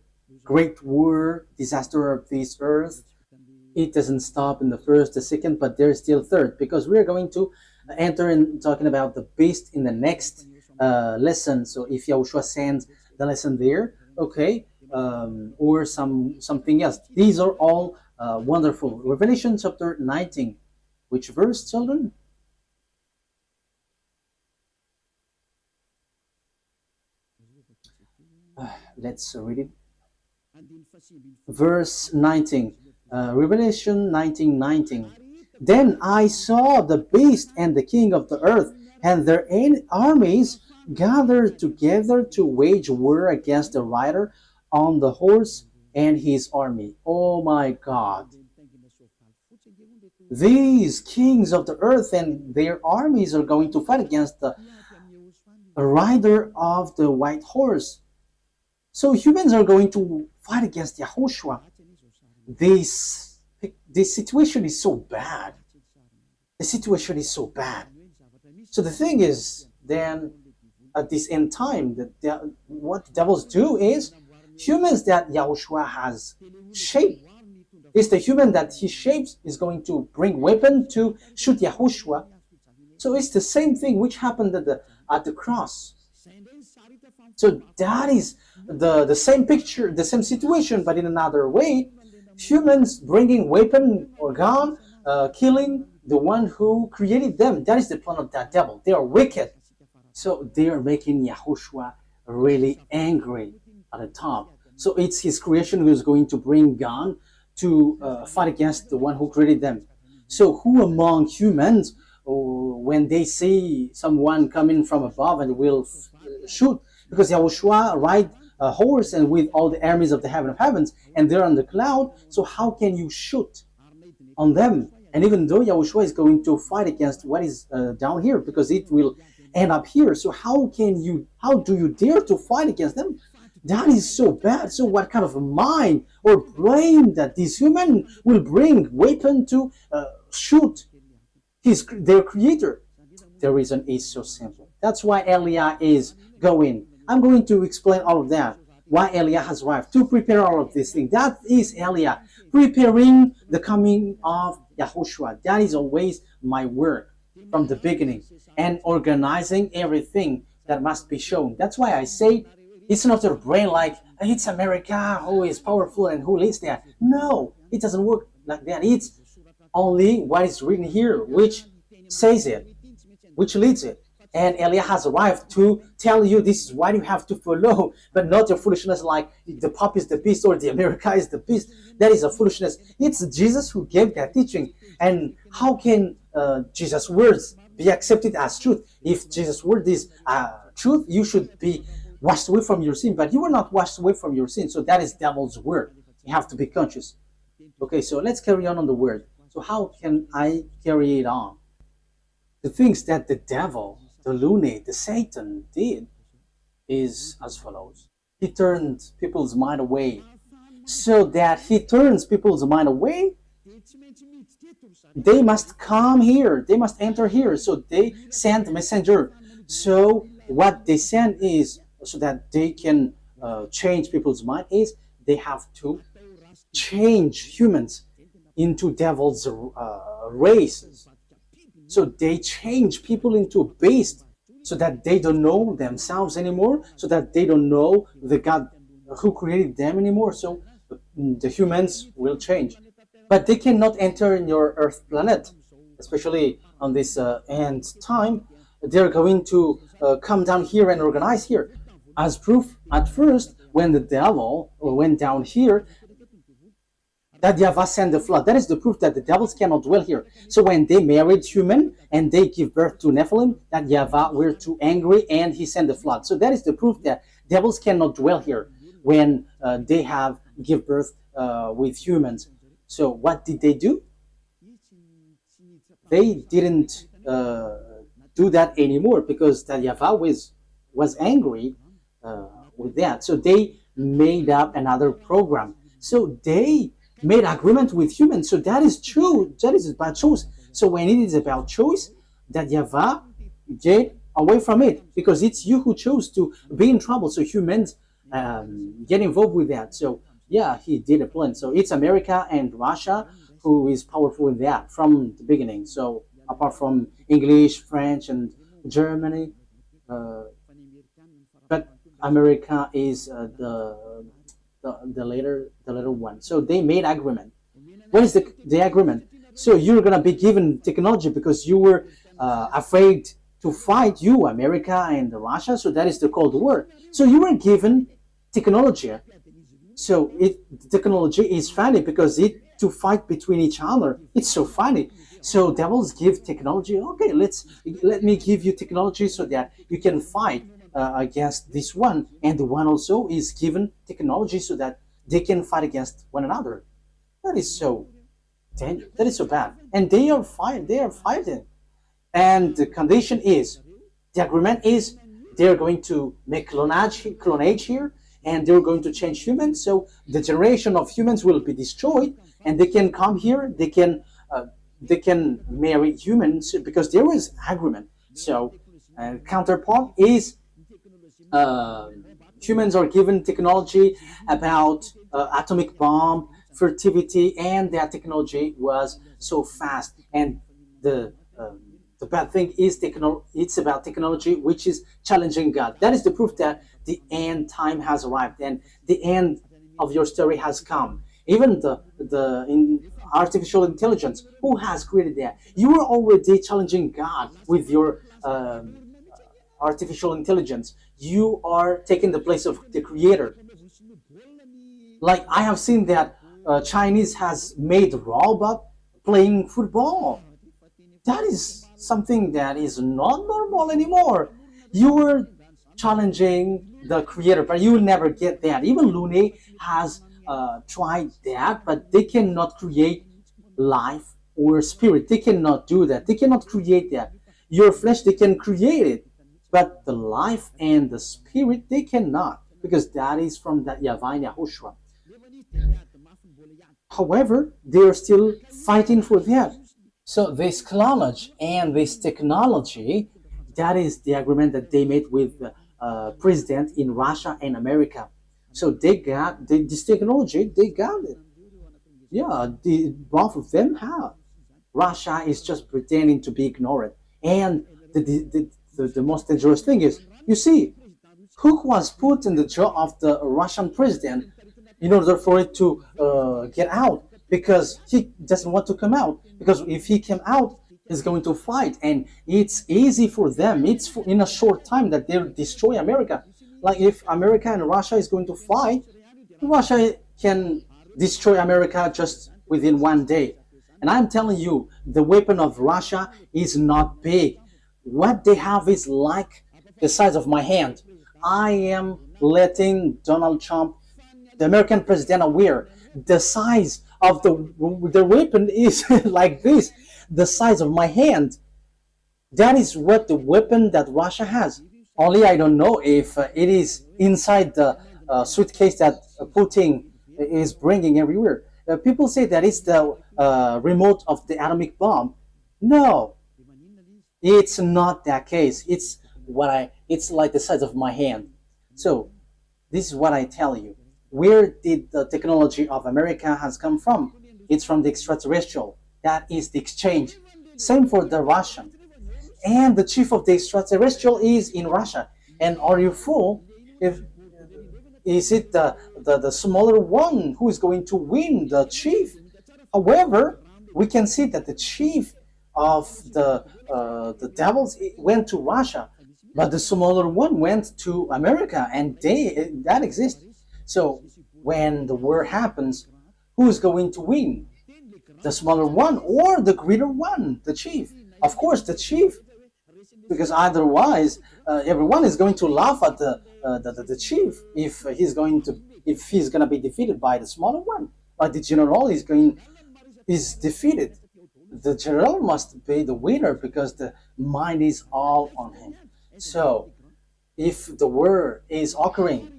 great war, disaster of this earth. It doesn't stop in the first, the second, but there's still third, because we're going to enter in talking about the beast in the next lesson. So if Yahushua sends the lesson there, okay, or something else. These are all wonderful. Revelation chapter 19, which verse, children? Let's read it. Verse 19, Revelation 19:19. Then I saw the beast and the king of the earth and their armies gathered together to wage war against the rider on the horse and his army. Oh my God. These kings of the earth and their armies are going to fight against the rider of the white horse. So humans are going to fight against YAHOSHUAH. This situation is so bad. The situation is so bad. So the thing is, then at this end time, what the devils do is, humans that YAHOSHUAH has shaped, is the human that he shapes is going to bring weapon to shoot YAHOSHUAH. So it's the same thing which happened at the cross. So that is the same picture, the same situation, but in another way. Humans bringing weapon or gun, killing the one who created them. That is the plan of that devil. They are wicked. So they are making YAHOSHUAH really angry at the top. So it's his creation who is going to bring gun to fight against the one who created them. So who among humans, when they see someone coming from above and will shoot, because YAHOSHUAH ride a horse and with all the armies of the heaven of heavens, and they're on the cloud, so how can you shoot on them? And even though YAHOSHUAH is going to fight against what is down here, because it will end up here, so how do you dare to fight against them? That is so bad. So what kind of a mind or brain that this human will bring weapon to shoot their creator? The reason is so simple. That's why Eliah is going. I'm going to explain all of that. Why Eliah has arrived to prepare all of these things. That is Eliah preparing the coming of YAHOSHUAH. That is always my work from the beginning, and organizing everything that must be shown. That's why I say it's not your brain like it's America who is powerful and who leads that. No, it doesn't work like that. It's only what is written here which says it, which leads it. And Eliah has arrived to tell you this is what you have to follow, but not your foolishness like the Pope is the beast or the America is the beast. That is a foolishness. It's Jesus who gave that teaching. And how can Jesus' words be accepted as truth? If Jesus' word is truth, you should be washed away from your sin, but you were not washed away from your sin. So that is devil's word. You have to be conscious. Okay, so let's carry on the word. So how can I carry it on? The things that the devil, the lunatic, the Satan did is as follows. He turned people's mind away. So that he turns people's mind away, they must come here. They must enter here. So they send a messenger. So what they send is, so that they can change people's mind, is they have to change humans into devil's races. So they change people into a beast so that they don't know themselves anymore, so that they don't know the God who created them anymore. So the humans will change. But they cannot enter in your Earth planet, especially on this end time. They're going to come down here and organize here. As proof, at first, when the devil went down here, that YAHVAH sent the flood. That is the proof that the devils cannot dwell here. So when they married human and they give birth to Nephilim, that YAHVAH were too angry and he sent the flood. So that is the proof that devils cannot dwell here when they have give birth with humans. So what did they do? They didn't do that anymore because that YAHVAH was angry with that. So they made up another program. So they made agreement with humans. So that is true. That is about choice. So when it is about choice, that YAHVAH get away from it because it's you who chose to be in trouble. So humans get involved with that. So yeah, he did a plan. So it's America and Russia who is powerful in that from the beginning. So apart from English, French, and Germany, but America is the later one. So they made agreement. What is the agreement? So you're gonna be given technology because you were afraid to fight, you America and Russia. So that is the Cold War. So you were given technology. So technology is funny because it to fight between each other. It's so funny. So devils give technology. Okay, let me give you technology so that you can fight against this one, and the one also is given technology so that they can fight against one another. That is so dangerous. That is so bad. And they are fighting. They are fighting. And the condition is, the agreement is, they're going to make clonage here, and they're going to change humans. So the generation of humans will be destroyed, and they can come here. They can marry humans because there is agreement. So counterpart is humans are given technology about atomic bomb, fertility, and that technology was so fast. And the bad thing is it's about technology which is challenging God. That is the proof that the end time has arrived and the end of your story has come. Even in artificial intelligence, who has created that? You are already challenging God with your artificial intelligence. You are taking the place of the creator. Like I have seen that Chinese has made robot playing football. That is something that is not normal anymore. You were challenging the creator, but you will never get that. Even Lune has tried that, but they cannot create life or spirit. They cannot do that. They cannot create that. Your flesh, they can create it, but the life and the spirit, they cannot, because that is from that YAHVAH and YAHOSHUAH. However, they are still fighting for that. So this clonage and this technology, that is the agreement that they made with the president in Russia and America. So they got this technology, they got it. Yeah, both of them have. Russia is just pretending to be ignorant. And the most dangerous thing is, you see, who was put in the jaw of the Russian president in order for it to get out, because he doesn't want to come out. Because if he came out, he's going to fight, and it's easy for them. It's in a short time that they'll destroy America. Like if America and Russia is going to fight, Russia can destroy America just within one day. And I'm telling you, the weapon of Russia is not big. What they have is like the size of my hand. I am letting Donald Trump, the American president, aware the size of the weapon is like this, the size of my hand. That is what the weapon that Russia has. Only I don't know if it is inside the suitcase that Putin is bringing everywhere. People say that it's the remote of the atomic bomb. No, it's not that case. It's like the size of my hand. So this is what I tell you. Where did the technology of America has come from? It's from the extraterrestrial. That is the exchange. Same for the Russian. And the chief of the extraterrestrial is in Russia. And are you fool? If is it the smaller one who is going to win, the chief? However, we can see that the chief of the devils went to Russia, but the smaller one went to America, and they that exists. So when the war happens, who is going to win? The smaller one or the greater one, the chief? Of course, the chief, because otherwise everyone is going to laugh at the chief if he's going to be defeated by the smaller one. Like the general is defeated. The general must be the winner because the mind is all on him. So if the war is occurring,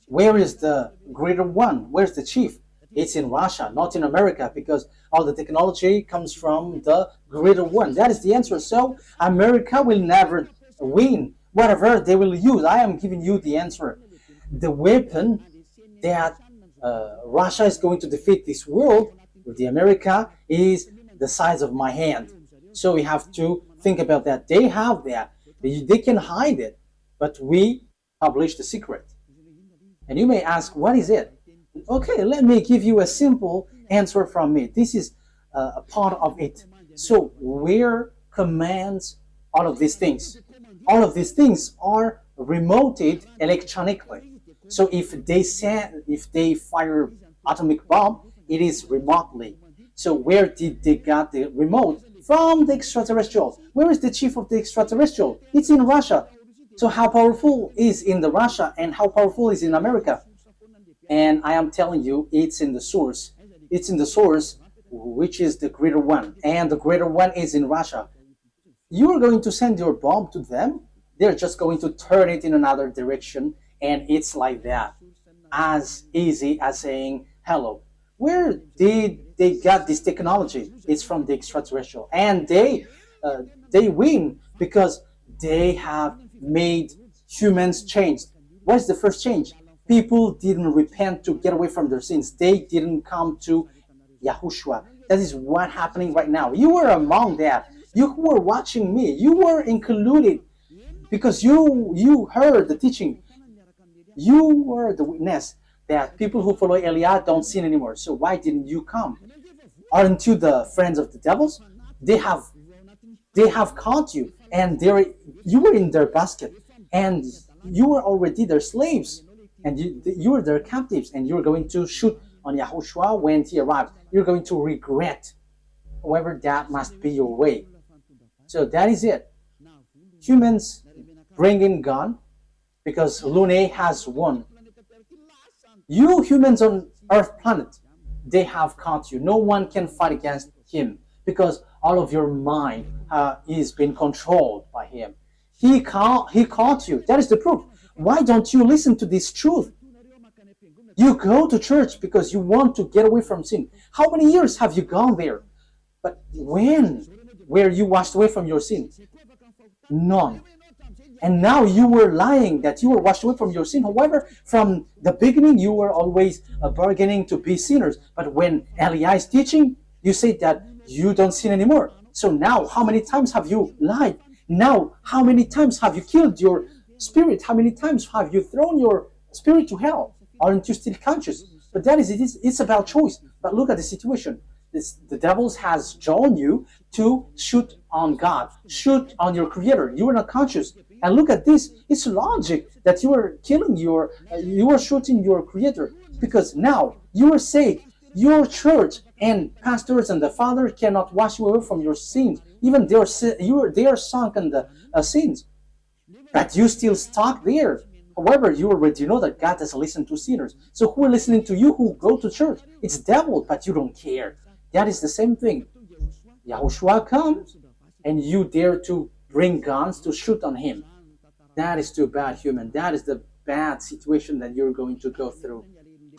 where is the greater one? Where's the chief? It's in Russia, not in America, because all the technology comes from the greater one. That is the answer. So America will never win. Whatever they will use, I am giving you the answer. The weapon that Russia is going to defeat this world with the America is the size of my hand. So we have to think about that. They have that. They can hide it, but we publish the secret. And you may ask, what is it? Okay, let me give you a simple answer from me. This is a part of it. So where commands all of these things? All of these things are remoted electronically. So if they fire atomic bomb, it is remotely. So where did they get the remote? From the extraterrestrials. Where is the chief of the extraterrestrial? It's in Russia. So how powerful is in the Russia and how powerful is in America? And I am telling you, it's in the source. It's in the source, which is the greater one. And the greater one is in Russia. You are going to send your bomb to them. They're just going to turn it in another direction. And it's like that. As easy as saying hello. Where did they get this technology? It's from the extraterrestrial. And they win because they have made humans change. What is the first change? People didn't repent to get away from their sins. They didn't come to YAHOSHUAH. That is what's happening right now. You were among that. You who were watching me. You were included because you heard the teaching. You were the witness that people who follow Eliah don't sin anymore. So why didn't you come? Aren't you the friends of the devils? They have caught you, and you were in their basket, and you were already their slaves, and you were their captives, and you're going to shoot on YAHOSHUAH when he arrives. You're going to regret. However, that must be your way. So that is it. Humans bring in gun because Lune has won. You humans on Earth planet, they have caught you. No one can fight against him because all of your mind is being controlled by him. He caught you. That is the proof. Why don't you listen to this truth? You go to church because you want to get away from sin. How many years have you gone there? But when were you washed away from your sin? None. And now you were lying that you were washed away from your sin. However, from the beginning, you were always bargaining to be sinners. But when Eliah is teaching, you say that you don't sin anymore. So now, how many times have you lied? Now, how many times have you killed your spirit? How many times have you thrown your spirit to hell? Aren't you still conscious? But that is it. It's about choice. But look at the situation. The devil has drawn you to shoot on God, shoot on your Creator. You are not conscious. And look at this. It's logic that you are killing you are shooting your Creator, because now you are saved. Your church and pastors and the Father cannot wash you away from your sins. Even they are sunk in the sins, but you still stuck there. However, you already know that God doesn't listen to sinners. So who are listening to you who go to church? It's devil, but you don't care. That is the same thing. YAHOSHUAH comes, and you dare to bring guns to shoot on him. That is too bad, human. That is the bad situation that you're going to go through.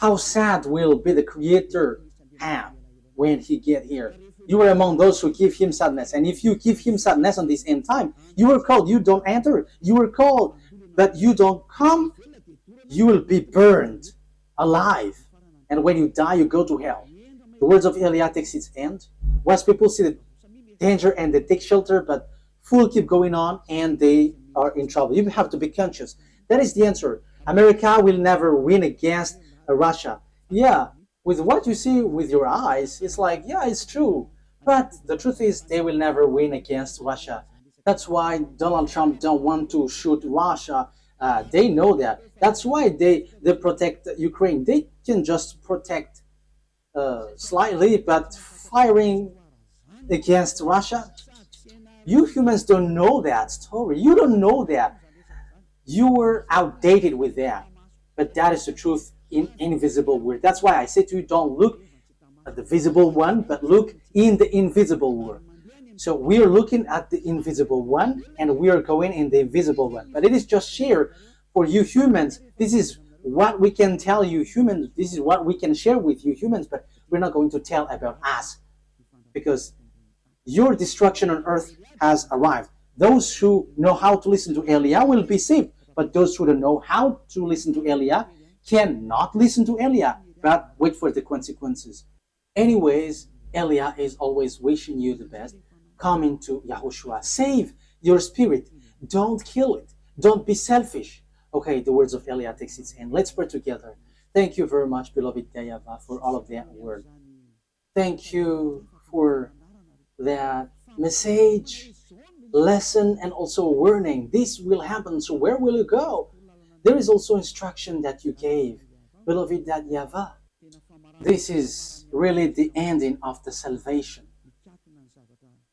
How sad will be the Creator have when he get here? You are among those who give him sadness. And if you give him sadness on this end time, you are called, you don't enter. You are called, but you don't come, you will be burned alive. And when you die, you go to hell. The words of Eliah takes its end. Once people see the danger and they take shelter, but fool keep going on and they are in trouble. You have to be conscious. That is the answer. America will never win against Russia. Yeah, with what you see with your eyes, it's like, yeah, it's true. But the truth is they will never win against Russia. That's why Donald Trump don't want to shoot Russia. They know that. That's why they protect Ukraine. They can just protect slightly, but firing against Russia, you humans don't know that story. You don't know that. You were outdated with that. But that is the truth in invisible world. That's why I say to you, don't look at the visible one, but look in the invisible world. So we are looking at the invisible one, and we are going in the invisible one. But it is just share for you humans. This is what we can tell you humans. This is what we can share with you humans, but we're not going to tell about us, because your destruction on earth has arrived. Those who know how to listen to Eliah will be saved, but those who don't know how to listen to Eliah cannot listen to Eliah, but wait for the consequences. Anyways, Eliah is always wishing you the best. Come into YAHOSHUAH. Save your spirit. Don't kill it. Don't be selfish. Okay, the words of Eliah takes its end. Let's pray together. Thank you very much, beloved YAHVAH, for all of that word. Thank you for that message, lesson, and also warning. This will happen, so where will you go? There is also instruction that you gave, beloved YAHVAH. This is really the ending of the salvation.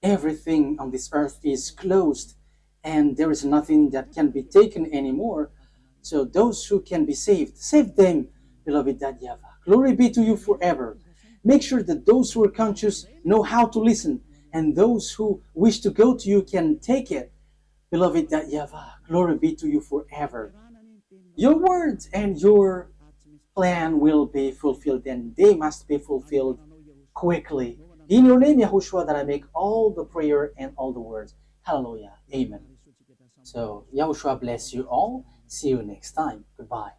Everything on this earth is closed, and there is nothing that can be taken anymore. So those who can be saved, save them, beloved YAHVAH. Glory be to you forever. Make sure that those who are conscious know how to listen, and those who wish to go to you can take it. Beloved YAHVAH, glory be to you forever. Your words and your plan will be fulfilled, and they must be fulfilled quickly. In your name, YAHOSHUAH, that I make all the prayer and all the words. Hallelujah. Amen. So, YAHOSHUAH bless you all. See you next time. Goodbye.